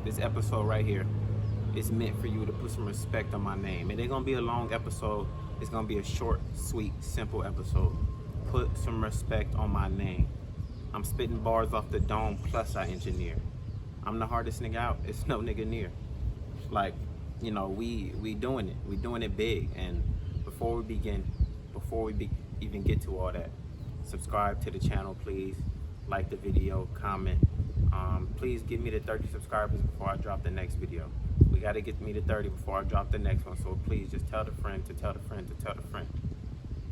This episode right here is meant for you to put some respect on my name. It ain't gonna be a long episode. It's gonna be a short, sweet, simple episode. Put some respect on my name. I'm spitting bars off the dome, plus I engineer. I'm the hardest nigga out. It's no nigga near. Like, you know, we doing it. We doing it big. And before we begin, even get to all that, subscribe to the channel, please. Like the video, comment. Please give me the 30 subscribers before I drop the next video. We got to get me to 30 before I drop the next one. So please just tell the friend to tell the friend to tell the friend.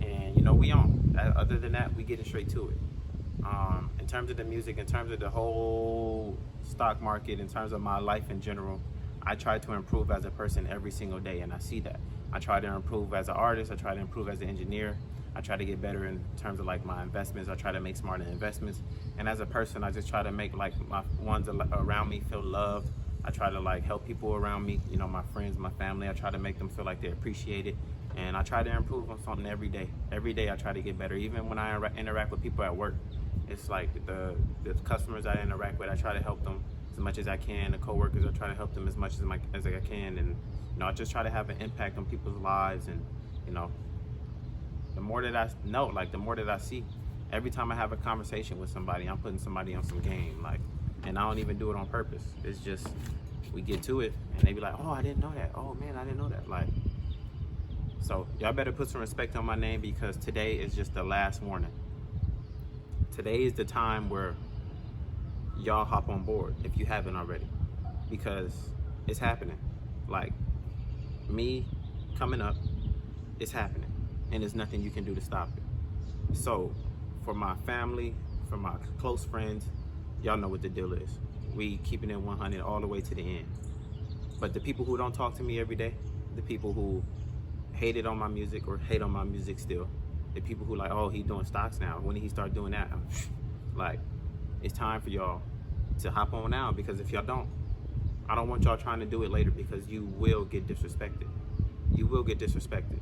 And you know, we on. Other than that, we getting straight to it. In terms of the music, in terms of the whole stock market, in terms of my life in general, I try to improve as a person every single day, and I see that. I try to improve as an artist. I try to improve as an engineer. I try to get better in terms of like my investments. I try to make smarter investments. And as a person, I just try to make like my ones around me feel loved. I try to like help people around me, you know, my friends, my family. I try to make them feel like they appreciate it. And I try to improve on something every day. Every day I try to get better. Even when I interact with people at work, it's like the customers I interact with, I try to help them as much as I can. The coworkers, I try to help them as much as I can. And, you know, I just try to have an impact on people's lives. And, you know, the more that I know, like the more that I see, every time I have a conversation with somebody, I'm putting somebody on some game. Like, and I don't even do it on purpose. It's just, we get to it and they be like, oh, I didn't know that. Oh man, I didn't know that. Like, so y'all better put some respect on my name, because today is just the last warning. Today is the time where y'all hop on board if you haven't already, because it's happening. Like, me coming up, it's happening, and there's nothing you can do to stop it. So for my family, for my close friends, y'all know what the deal is. We keeping it 100 all the way to the end. But the people who don't talk to me every day, the people who hated on my music or hate on my music still, the people who like, oh, he doing stocks now, when did he start doing that? Like, it's time for y'all to hop on now, because if y'all don't, I don't want y'all trying to do it later, because you will get disrespected. You will get disrespected.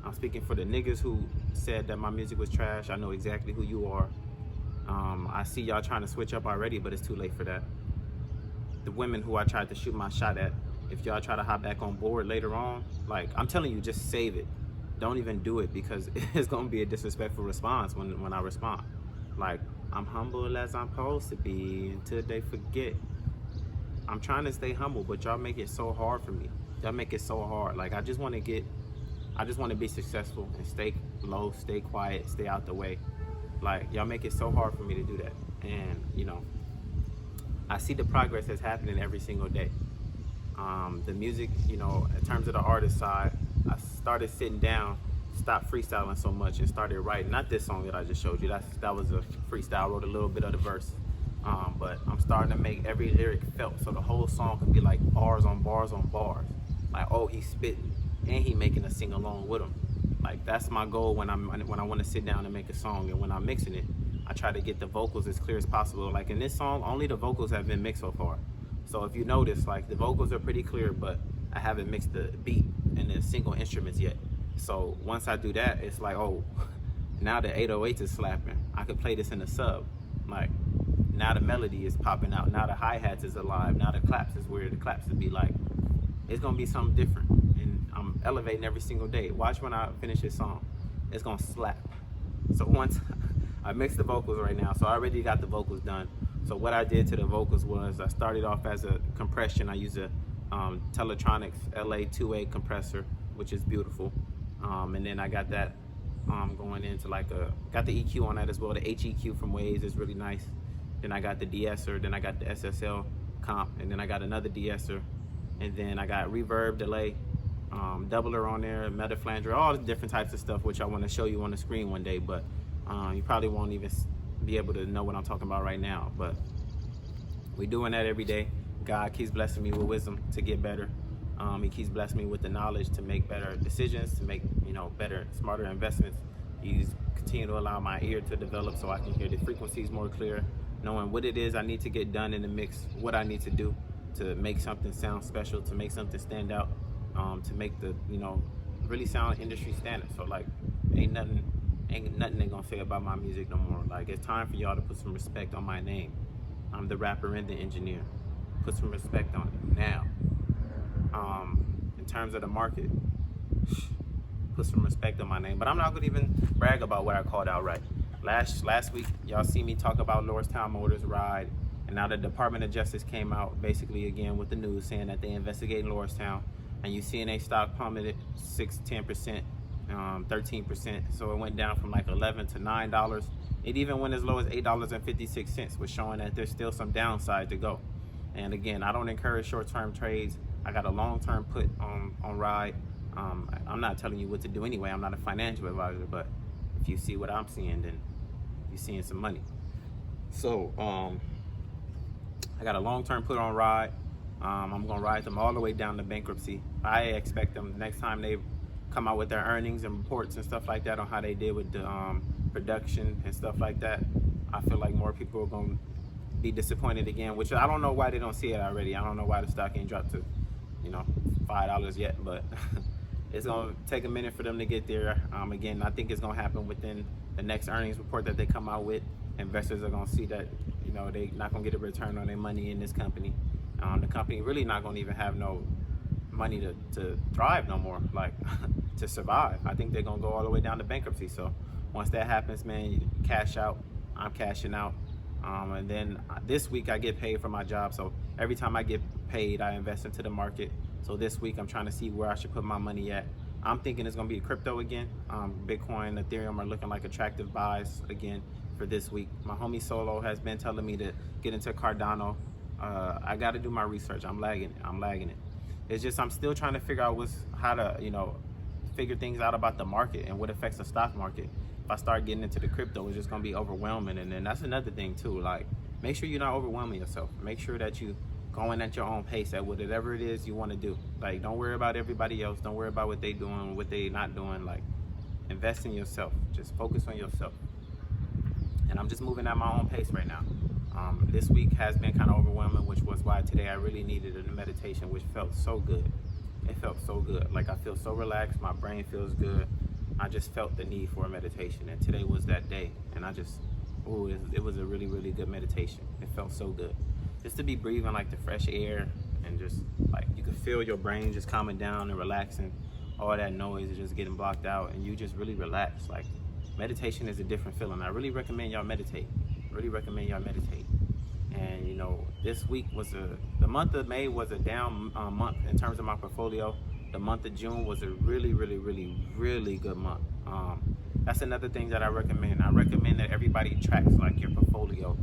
I'm speaking for the niggas who said that my music was trash. I know exactly who you are. I see y'all trying to switch up already, but it's too late for that. The women who I tried to shoot my shot at, if y'all try to hop back on board later on, like, I'm telling you, just save it. Don't even do it, because it's gonna be a disrespectful response when I respond. Like, I'm humble as I'm supposed to be until they forget. I'm trying to stay humble, but y'all make it so hard for me. Y'all make it so hard. Like, I just want to be successful and stay low, stay quiet, stay out the way. Like, y'all make it so hard for me to do that. And, you know, I see the progress that's happening every single day. The music, you know, in terms of the artist side, I started sitting down, stopped freestyling so much, and started writing. Not this song that I just showed you. That was a freestyle. I wrote a little bit of the verse. But I'm starting to make every lyric felt, so the whole song could be like bars on bars on bars. Like, oh, he's spitting and he making a sing along with him. Like, that's my goal when I want to sit down and make a song. And when I'm mixing it, I try to get the vocals as clear as possible. Like, in this song, only the vocals have been mixed so far. So if you notice, like, the vocals are pretty clear, but I haven't mixed the beat and the single instruments yet. So once I do that, it's like, oh, now the 808 is slapping. I could play this in the sub. Like, now the melody is popping out. Now the hi-hats is alive. Now the claps is where the claps would be like. It's gonna be something different. And I'm elevating every single day. Watch when I finish this song. It's gonna slap. So once I mix the vocals right now, so I already got the vocals done. So what I did to the vocals was I started off as a compression. I use a Teletronics LA2A compressor, which is beautiful. And then I got that going into like got the EQ on that as well. The HEQ from Waves is really nice. Then I got the de-esser, then I got the SSL comp, and then I got another de-esser. And then I got reverb, delay, doubler on there, meta flanger, all the different types of stuff, which I want to show you on the screen one day, but you probably won't even be able to know what I'm talking about right now. But we're doing that every day. God keeps blessing me with wisdom to get better. He keeps blessing me with the knowledge to make better decisions, to make, you know, better, smarter investments. He's continue to allow my ear to develop so I can hear the frequencies more clear, knowing what it is I need to get done in the mix, what I need to do to make something sound special, to make something stand out, to make the, you know, really sound industry standard. So like, ain't nothing they gonna say about my music no more. Like, it's time for y'all to put some respect on my name. I'm the rapper and the engineer. Put some respect on it now. In terms of the market, put some respect on my name. But I'm not gonna even brag about what I called out right. Last week, y'all see me talk about Lordstown Motors ride, and now the Department of Justice came out basically again with the news saying that they investigating Lordstown, and you seeing a stock plummeted 10%, 13%. So it went down from like $11 to $9. It even went as low as $8.56, which showing that there's still some downside to go. And again, I don't encourage short-term trades. I got a long-term put on ride. I'm not telling you what to do anyway. I'm not a financial advisor, but if you see what I'm seeing, then you're seeing some money. So I got a long-term put on ride. I'm gonna ride them all the way down to bankruptcy. I expect them next time they come out with their earnings and reports and stuff like that on how they did with the production and stuff like that. I feel like more people are gonna be disappointed again, which I don't know why they don't see it already. I don't know why the stock ain't dropped to, $5 yet, but it's gonna take a minute for them to get there. Again, I think it's gonna happen within the next earnings report that they come out with. Investors are gonna see that, they're not gonna get a return on their money in this company. The company really not gonna even have no money to thrive no more, like to survive. I think they're gonna go all the way down to bankruptcy. So once that happens, man, you cash out. I'm cashing out. And then this week I get paid for my job. So every time I get paid, I invest into the market. So this week I'm trying to see where I should put my money at. I'm thinking it's gonna be crypto again. Bitcoin, Ethereum are looking like attractive buys again for this week. My homie Solo has been telling me to get into Cardano. I got to do my research. I'm lagging it. It's just I'm still trying to figure out how to figure things out about the market and what affects the stock market. If I start getting into the crypto, it's just gonna be overwhelming. And then that's another thing too. Like, make sure you're not overwhelming yourself. Make sure that you going at your own pace at whatever it is you want to do. Like, don't worry about everybody else. Don't worry about what they doing, what they not doing. Like, invest in yourself. Just focus on yourself. And I'm just moving at my own pace right now. This week has been kind of overwhelming, which was why today I really needed a meditation, which felt so good. It felt so good. Like, I feel so relaxed. My brain feels good. I just felt the need for a meditation, and today was that day. And it was a really, really good meditation. It felt so good. Just to be breathing like the fresh air, and just like you could feel your brain just calming down and relaxing. All that noise is just getting blocked out, and you just really relax. Like, meditation is a different feeling. I really recommend y'all meditate. And this week was the month of May was a down month in terms of my portfolio. The month of June was a really, really, really, really good month. That's another thing that I recommend. I recommend that everybody tracks like your portfolio,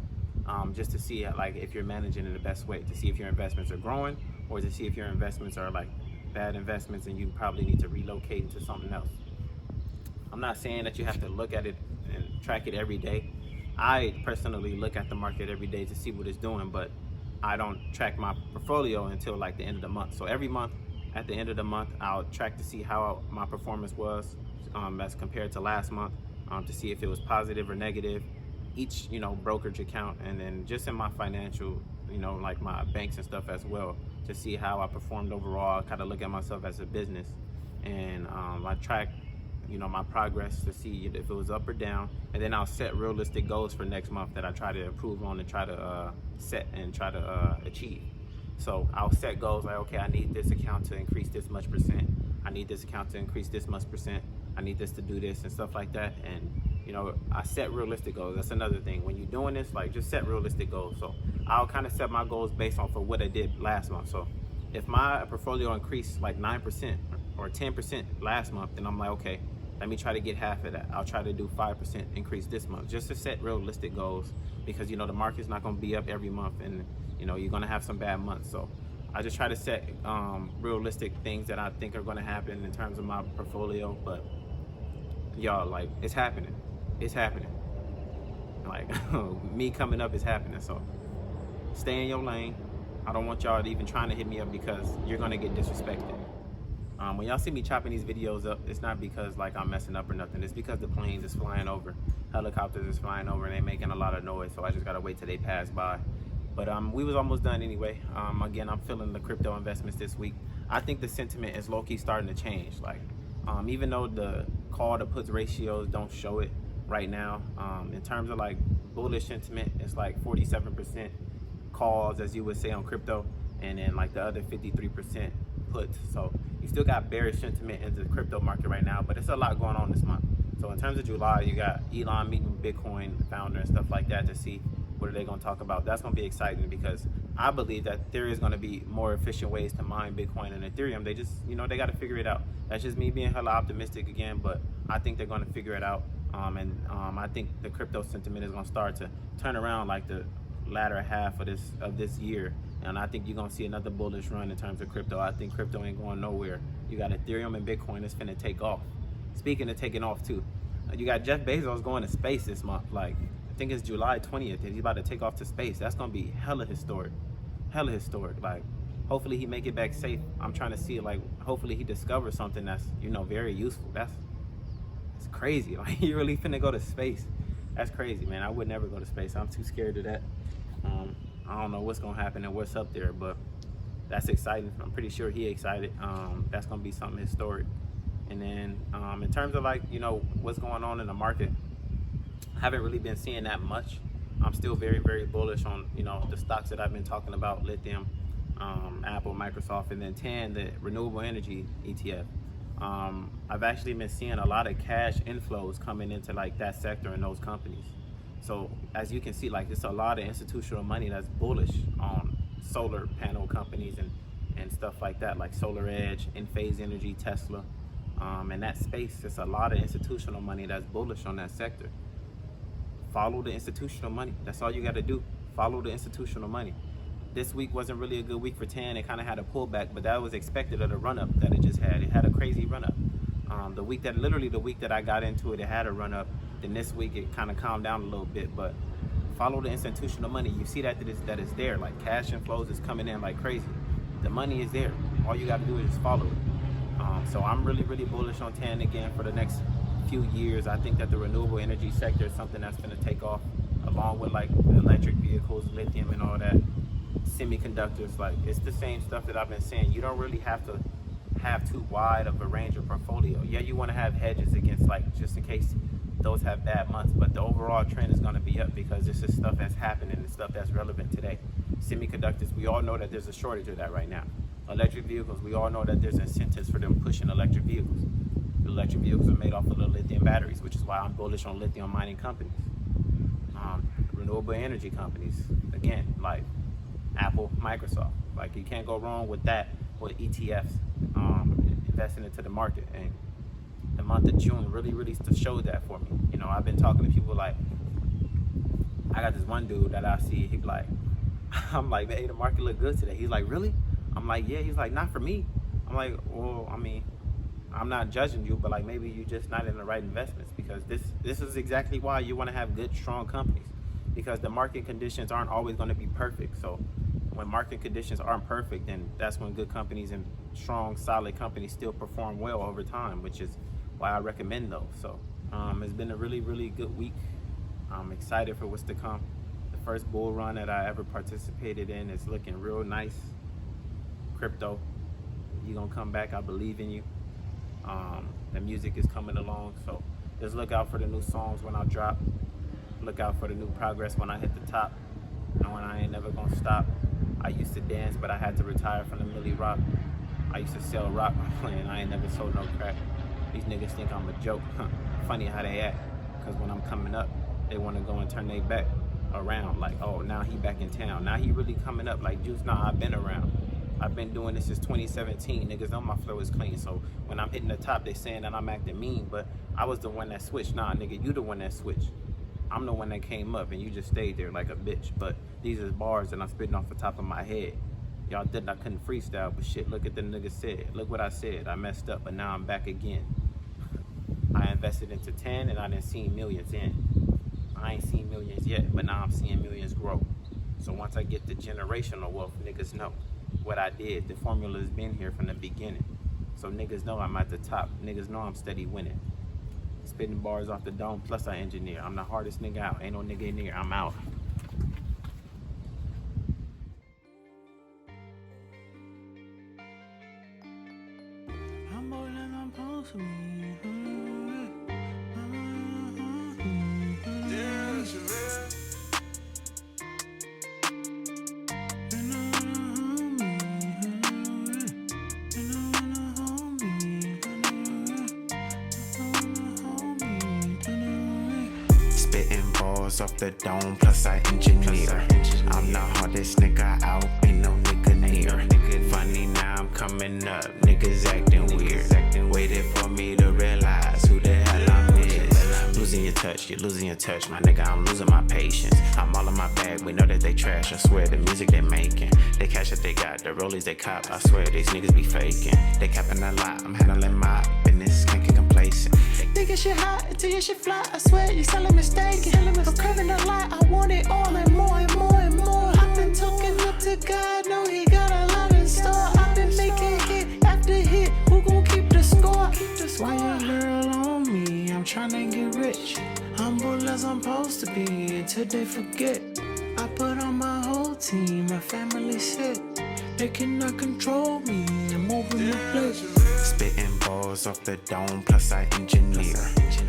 just to see like if you're managing in the best way, to see if your investments are growing, or to see if your investments are like bad investments and you probably need to relocate into something else. I'm not saying that you have to look at it and track it every day. I personally look at the market every day to see what it's doing, but I don't track my portfolio until like the end of the month. So every month, at the end of the month, I'll track to see how my performance was as compared to last month, to see if it was positive or negative, each brokerage account, and then just in my financial, like my banks and stuff as well, to see how I performed overall. I kind of look at myself as a business, and I track my progress to see if it was up or down, and then I'll set realistic goals for next month that I try to improve on and try to set and try to achieve. So I'll set goals like, okay, I need this account to increase this much percent. I need this account to increase this much percent. I need this to do this and stuff like that. And I set realistic goals. That's another thing. When you're doing this, like, just set realistic goals. So I'll kind of set my goals based on for what I did last month. So if my portfolio increased like 9% or 10% last month, then I'm like, okay, let me try to get half of that. I'll try to do 5% increase this month, just to set realistic goals, because the market's not going to be up every month, and you're going to have some bad months. So I just try to set realistic things that I think are going to happen in terms of my portfolio. But y'all, like, it's happening. Like, me coming up is happening. So stay in your lane. I don't want y'all even trying to hit me up, because you're going to get disrespected. When y'all see me chopping these videos up, it's not because like I'm messing up or nothing. It's because the planes is flying over, helicopters is flying over, and they're making a lot of noise. So I just gotta wait till they pass by. But we was almost done anyway. Again, I'm feeling the crypto investments this week. I think the sentiment is low-key starting to change. Like, even though the call to puts ratios don't show it right now, in terms of like bullish sentiment, it's like 47%. calls, as you would say on crypto, and then like the other 53% puts. So you still got bearish sentiment in the crypto market right now, but it's a lot going on this month. So in terms of July, you got Elon meeting Bitcoin founder and stuff like that to see what are they going to talk about. That's going to be exciting because I believe that there is going to be more efficient ways to mine Bitcoin and Ethereum. They just, they got to figure it out. That's just me being hella optimistic again, but I think they're going to figure it out. I think the crypto sentiment is going to start to turn around like the latter half of this year. And I think you're going to see another bullish run in terms of crypto. I think crypto ain't going nowhere. You got Ethereum and Bitcoin that's finna take off. Speaking of taking off too, you got Jeff Bezos going to space this month. Like, I think it's July 20th and he's about to take off to space. That's going to be hella historic. Hella historic. Like, hopefully he make it back safe. I'm trying to see, like, hopefully he discovers something that's, very useful. It's crazy. Like, you really finna go to space. That's crazy, man. I would never go to space. I'm too scared of that. I don't know what's gonna happen and what's up there, but that's exciting. I'm pretty sure he excited. That's gonna be something historic. And then in terms of like, what's going on in the market, I haven't really been seeing that much. I'm still very, very bullish on, the stocks that I've been talking about, lithium, Apple, Microsoft, and then TAN, the renewable energy ETF. I've actually been seeing a lot of cash inflows coming into like that sector and those companies. So as you can see, like, it's a lot of institutional money that's bullish on solar panel companies and stuff like that, like SolarEdge, Enphase Energy, Tesla. In that space, there's a lot of institutional money that's bullish on that sector. Follow the institutional money. That's all you got to do. Follow the institutional money. This week wasn't really a good week for TAN. It kind of had a pullback, but that was expected of the run-up that it just had. It had a crazy run-up. The week that I got into it, it had a run-up. Then this week it kind of calmed down a little bit, but follow the institutional money. You see that it's there. Like, cash inflows is coming in like crazy. The money is there. All you got to do is just follow it. So I'm really, really bullish on TAN again for the next few years. I think that the renewable energy sector is something that's going to take off, along with like electric vehicles, lithium, and all that. Semiconductors, like, it's the same stuff that I've been saying. You don't really have to have too wide of a range of portfolio. Yeah, you want to have hedges against, like, just in case those have bad months, but the overall trend is going to be up because this is stuff that's happening and stuff that's relevant today. Semiconductors, we all know that there's a shortage of that right now. Electric vehicles, we all know that there's incentives for them pushing electric vehicles. The electric vehicles are made off of the lithium batteries, which is why I'm bullish on lithium mining companies. Renewable energy companies, again, like Apple, Microsoft. Like, you can't go wrong with that, with ETFs, investing into the market. And the month of June really showed that for me. I've been talking to people, like, I got this one dude that I see, he be like, I'm like, hey, the market look good today. He's like, really? I'm like, yeah. He's like, not for me. I'm like, well, I mean, I'm not judging you, but like, maybe you're just not in the right investments, because this is exactly why you want to have good, strong companies, because the market conditions aren't always going to be perfect. So when market conditions aren't perfect, then that's when good companies and strong, solid companies still perform well over time, which is why I recommend those. So it's been a really good week. I'm excited for what's to come. The first bull run that I ever participated in is looking real nice. Crypto, you're gonna come back. I believe in you. The music is coming along, so just look out for the new songs when I drop. Look out for the new progress when I hit the top, knowing I ain't never gonna stop. I used to dance, but I had to retire from the Millie Rock. I used to sell rock playing. I ain't never sold no crack. These niggas think I'm a joke. Funny how they act, because when I'm coming up, they want to go and turn their back around, like, oh, now he back in town. Now he really coming up. Like, Juice, nah, I've been around. I've been doing this since 2017. Niggas know my flow is clean. So when I'm hitting the top, they saying that I'm acting mean, but I was the one that switched. Nah, nigga, you the one that switched. I'm the one that came up and you just stayed there like a bitch. But these is bars and I'm spitting off the top of my head. Y'all did, I couldn't freestyle, but shit, look at the nigga said. Look what I said. I messed up, but now I'm back again. I invested into 10 and I done seen millions in. I ain't seen millions yet, but now I'm seeing millions grow. So once I get the generational wealth, niggas know what I did. The formula's been here from the beginning. So niggas know I'm at the top. Niggas know I'm steady winning. Spitting bars off the dome, plus I engineer. I'm the hardest nigga out. Ain't no nigga in here. I'm out. I'm more than I'm supposed to be. Yeah, balls off the dome, plus I engineer. I'm the hardest nigga out, ain't no nigga near. Funny now I'm coming up, niggas acting weird. Waited for me to realize who the hell I'm is. Losing your touch, you're losing your touch, my nigga, I'm losing my patience. I'm all in my bag, we know that they trash, I swear the music they making. They cash that they got, the rollies they cop, I swear these niggas be faking. They capping a lot, I'm handling my business, can't get complacent. Nigga shit hot until your shit fly, I swear you selling mistaken. I'm craving a lot, I want it all and more and more and more. I've been talking up to God, know he got a lot in store. I've been making hit after hit, who gon' keep the score? Why your girl on me, I'm tryna get rich. Humble as I'm supposed to be until they forget. I put on my whole team, my family sick. They cannot control me, I'm moving the place. Spitting balls off the dome, plus I engineer.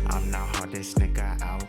I'm the hardest nigga out.